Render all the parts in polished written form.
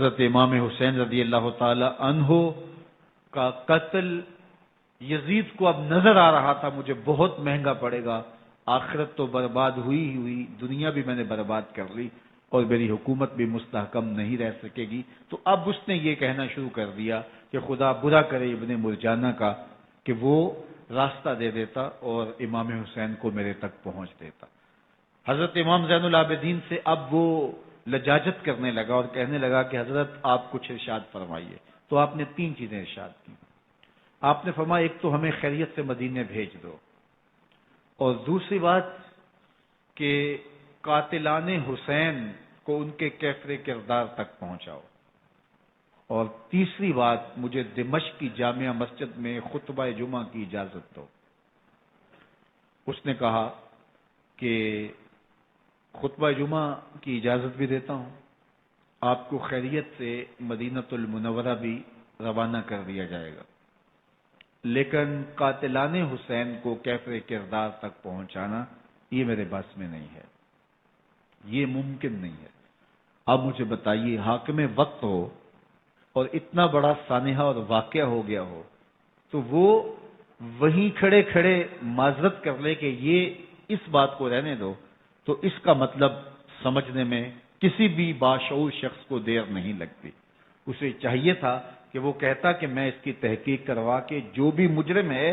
حضرت امام حسین رضی اللہ تعالی عنہ کا قتل یزید کو اب نظر آ رہا تھا مجھے بہت مہنگا پڑے گا، آخرت تو برباد ہوئی ہی ہوئی، دنیا بھی میں نے برباد کر لی اور میری حکومت بھی مستحکم نہیں رہ سکے گی۔ تو اب اس نے یہ کہنا شروع کر دیا کہ خدا برا کرے ابن مرجانہ کا کہ وہ راستہ دے دیتا اور امام حسین کو میرے تک پہنچ دیتا۔ حضرت امام زین العابدین سے اب وہ لجاجت کرنے لگا اور کہنے لگا کہ حضرت آپ کچھ ارشاد فرمائیے۔ تو آپ نے 3 چیزیں ارشاد کی۔ آپ نے فرمایا ایک تو ہمیں خیریت سے مدینے بھیج دو، اور دوسری بات کہ قاتلان حسین کو ان کے کیفر کردار تک پہنچاؤ، اور تیسری بات مجھے دمشق کی جامعہ مسجد میں خطبہ جمعہ کی اجازت دو۔ اس نے کہا کہ خطبہ جمعہ کی اجازت بھی دیتا ہوں، آپ کو خیریت سے مدینہ المنورہ بھی روانہ کر دیا جائے گا، لیکن قاتلان حسین کو کیفر کردار تک پہنچانا یہ میرے بس میں نہیں ہے، یہ ممکن نہیں ہے۔ اب مجھے بتائیے، حاکم وقت ہو اور اتنا بڑا سانحہ اور واقعہ ہو گیا ہو تو وہ وہیں کھڑے کھڑے معذرت کر لے کہ یہ اس بات کو رہنے دو، تو اس کا مطلب سمجھنے میں کسی بھی باشعور شخص کو دیر نہیں لگتی۔ اسے چاہیے تھا کہ وہ کہتا کہ میں اس کی تحقیق کروا کے جو بھی مجرم ہے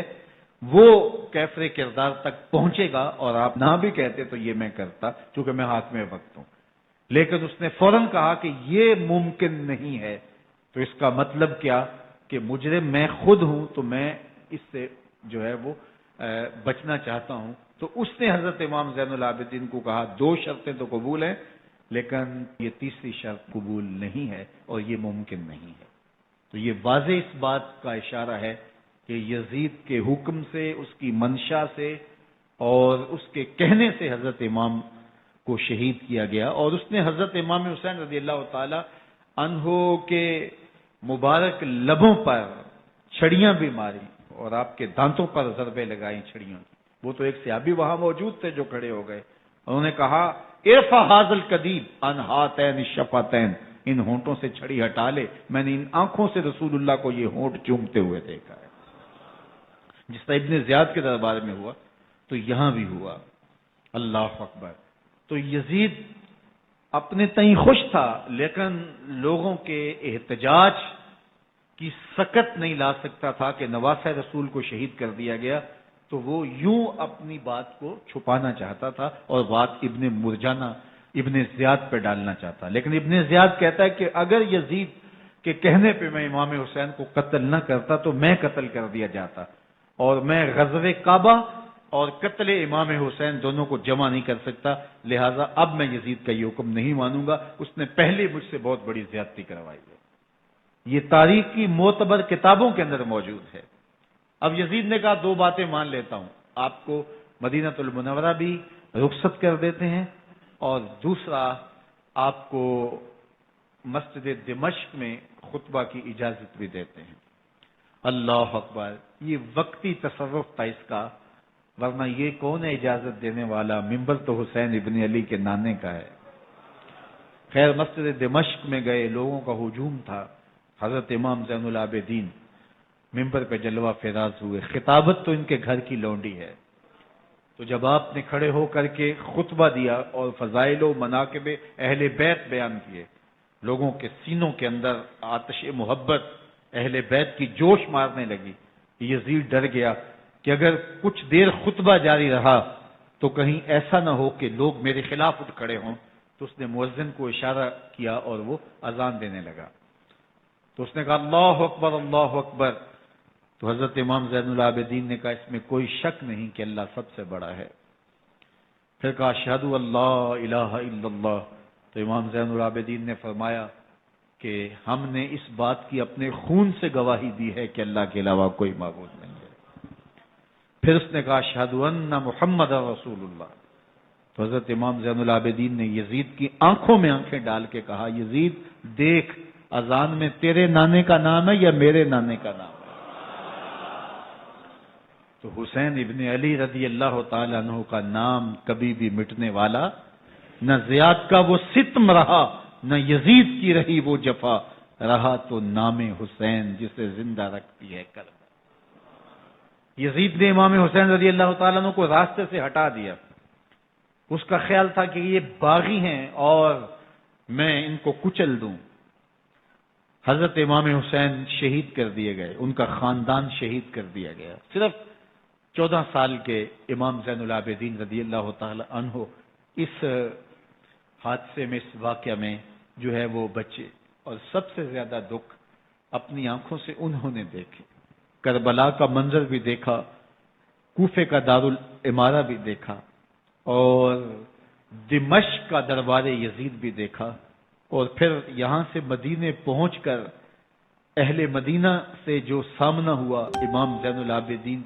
وہ کیفر کردار تک پہنچے گا، اور آپ نہ بھی کہتے تو یہ میں کرتا چونکہ میں حاکم وقت ہوں۔ لیکن اس نے فوراً کہا کہ یہ ممکن نہیں ہے، تو اس کا مطلب کیا کہ مجرم میں خود ہوں، تو میں اس سے جو ہے وہ بچنا چاہتا ہوں۔ تو اس نے حضرت امام زین العابدین کو کہا 2 شرطیں تو قبول ہیں، لیکن یہ تیسری شرط قبول نہیں ہے اور یہ ممکن نہیں ہے۔ تو یہ واضح اس بات کا اشارہ ہے کہ یزید کے حکم سے، اس کی منشا سے اور اس کے کہنے سے حضرت امام کو شہید کیا گیا، اور اس نے حضرت امام حسین رضی اللہ تعالی عنہ کے مبارک لبوں پر چھڑیاں بھی ماری اور آپ کے دانتوں پر ضربیں لگائیں چھڑیوں کی۔ وہ تو ایک صحابی وہاں موجود تھے جو کھڑے ہو گئے، انہوں نے کہا ارفع ھذا القدیب عن ھاتین الشفتین، ان ہونٹوں سے چھڑی ہٹا لے، میں نے ان آنکھوں سے رسول اللہ کو یہ ہونٹ چومتے ہوئے دیکھا ہے۔ جس طرح ابن زیاد کے دربار میں ہوا تو یہاں بھی ہوا۔ اللہ اکبر۔ تو یزید اپنے تئیں خوش تھا، لیکن لوگوں کے احتجاج کی سکت نہیں لا سکتا تھا کہ نواسہ رسول کو شہید کر دیا گیا، تو وہ یوں اپنی بات کو چھپانا چاہتا تھا اور بات ابن مرجانہ ابن زیاد پہ ڈالنا چاہتا۔ لیکن ابن زیاد کہتا ہے کہ اگر یزید کے کہنے پہ میں امام حسین کو قتل نہ کرتا تو میں قتل کر دیا جاتا، اور میں غزوہ کعبہ اور قتل امام حسین دونوں کو جمع نہیں کر سکتا، لہٰذا اب میں یزید کا یہ حکم نہیں مانوں گا، اس نے پہلے مجھ سے بہت بڑی زیادتی کروائی ہے۔ یہ تاریخ کی معتبر کتابوں کے اندر موجود ہے۔ اب یزید نے کہا 2 باتیں مان لیتا ہوں، آپ کو مدینہ المنورہ بھی رخصت کر دیتے ہیں، اور دوسرا آپ کو مسجد دمشق میں خطبہ کی اجازت بھی دیتے ہیں۔ اللہ اکبر۔ یہ وقتی تصرف تھا اس کا، ورنہ یہ کون ہے اجازت دینے والا؟ ممبر تو حسین ابن علی کے نانے کا ہے۔ خیر، مسجد دمشق میں گئے، لوگوں کا ہجوم تھا، حضرت امام زین العابدین ممبر پہ جلوہ فراز ہوئے۔ خطابت تو ان کے گھر کی لونڈی ہے، تو جب آپ نے کھڑے ہو کر کے خطبہ دیا اور فضائل و مناقب اہل بیت بیان کیے، لوگوں کے سینوں کے اندر آتش محبت اہل بیت کی جوش مارنے لگی۔ یزید ڈر گیا کہ اگر کچھ دیر خطبہ جاری رہا تو کہیں ایسا نہ ہو کہ لوگ میرے خلاف اٹھ کھڑے ہوں، تو اس نے مؤذن کو اشارہ کیا اور وہ اذان دینے لگا۔ تو اس نے کہا اللہ اکبر اللہ اکبر، تو حضرت امام زین العابدین نے کہا اس میں کوئی شک نہیں کہ اللہ سب سے بڑا ہے۔ پھر کہا اشہد ان لا الہ الا اللہ، تو امام زین العابدین نے فرمایا کہ ہم نے اس بات کی اپنے خون سے گواہی دی ہے کہ اللہ کے علاوہ کوئی معبود نہیں ہے۔ پھر اس نے کہا اشہد ان محمد رسول اللہ، تو حضرت امام زین العابدین نے یزید کی آنکھوں میں آنکھیں ڈال کے کہا یزید دیکھ، اذان میں تیرے نانے کا نام ہے یا میرے نانے کا نام ہے؟ تو حسین ابن علی رضی اللہ تعالی عنہ کا نام کبھی بھی مٹنے والا نہ، زیاد کا وہ ستم رہا نہ یزید کی رہی وہ جفا، رہا تو نام حسین جسے زندہ رکھتی ہے کربلا۔ یزید نے امام حسین رضی اللہ تعالیٰ عنہ کو راستے سے ہٹا دیا۔ اس کا خیال تھا کہ یہ باغی ہیں اور میں ان کو کچل دوں۔ حضرت امام حسین شہید کر دیے گئے، ان کا خاندان شہید کر دیا گیا۔ صرف 14 سال کے امام زین العابدین رضی اللہ تعالی عنہ اس حادثے میں، اس واقعہ میں جو ہے وہ بچے، اور سب سے زیادہ دکھ اپنی آنکھوں سے انہوں نے دیکھے۔ کربلا کا منظر بھی دیکھا، کوفے کا دارالعمارہ بھی دیکھا، اور دمشق کا دربار یزید بھی دیکھا، اور پھر یہاں سے مدینے پہنچ کر اہل مدینہ سے جو سامنا ہوا امام زین العابدین